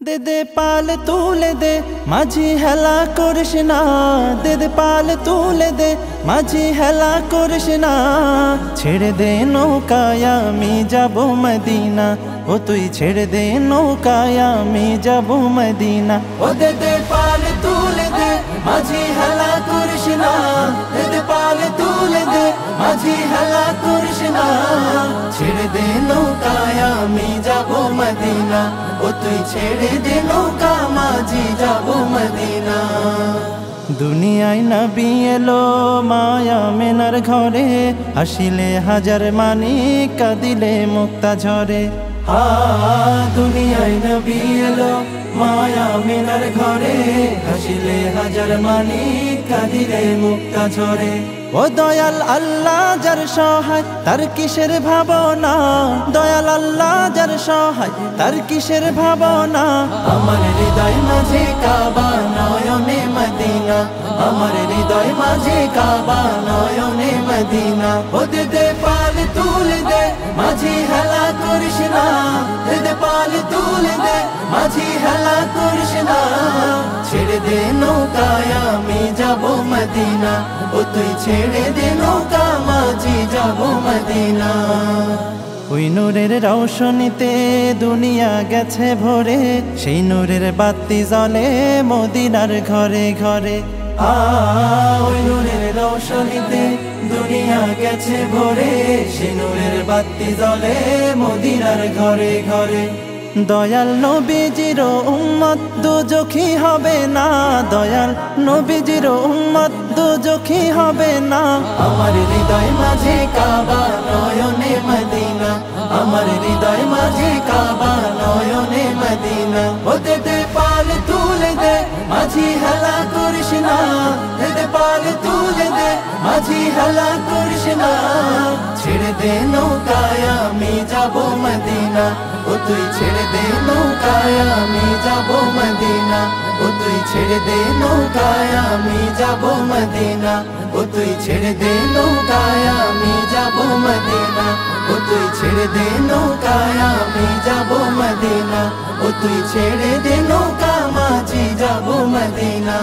দে দে পাল তুলে দে মাঝি হেলা করিস না, দে দে পাল তুলে দে মাঝি হেলা করিস না। ছেড়ে দে নৌকায় আমি যাব মদিনা, ও তুই ছেড়ে দে নৌকায় আমি যাব মদিনা। ও দে দে পাল তুলে দে মাঝি হেলা করিস না, দে দে পাল তুলে দে মাঝি হেলা করিস না। ছেড়ে দে নৌকায় আমি যাব মদিনা, ও তুই ছেড়ে দে নৌকা মাঝি যাব মদিনা। দুনিয়ায় নবী এলো মায়া মেনার ঘরে, হাসিলে হাজার মানিক কাঁদিলে মুক্তা ঝরে। দুনিয়ায় নবী এলো মায়া মেনার ঘরে, হাসিলে হাজার মানিক কাঁদিলে মুক্তা ঝরে। ও দয়াল আল্লাহ যার সহায় তার কিসের ভাবনা, দয়াল আল্লাহ যার সহায় তার কিসের ভাবনা। আমার হৃদয় মাঝে কাবা নয়নে মদিনা, আমার হৃদয় মাঝে কাবা নয়নে মদিনা। ও দে দে পাল তুলে দে মাঝি হেলা করিস না, দে দে পাল তুলে দে মাঝি হেলা করিস না। ছেড়ে দে নৌকায় আমি যাব মদিনা, ও তুই ছেড়ে দে নৌকা মাঝি যাব মদিনা। ওই নূরের রৌশনীতে দুনিয়া গেছে ভরে, সেই নূরের বাতি জ্বলে মদিনার ঘরে ঘরে। ওই নূরের রৌশনীতে দুনিয়া গেছে ভরে, সেই নূরের বাতি জ্বলে মদিনার ঘরে ঘরে। দয়াল নবীজির উম্মত দুজখী হবে না, দয়াল নবীজির উম্মত দুজখী হবে না। আমার হৃদয় মাঝে কাবা নয়নে মদিনা, আমার হৃদয় মাঝে কাবা নয়নে মদিনা। ও দে দে পাল তুলে দে মাঝি হেলা করিস না, দে দে পাল তুলে দে মাঝি হেলা করিস না। ছেড়ে দে নৌকায় আমি যাব মদিনা, ও তুই ছেড়ে দে নৌকায় আমি যাব মদিনা, ও তুই ছেড়ে দে নৌকায় আমি যাব মদিনা, ও তুই ছেড়ে দে নৌকায় আমি যাব মদিনা, ও তুই ছেড়ে দে নৌকায় আমি যাব মদিনা, ও তুই ছেড়ে দে নৌকা মাঝি যাব মদিনা।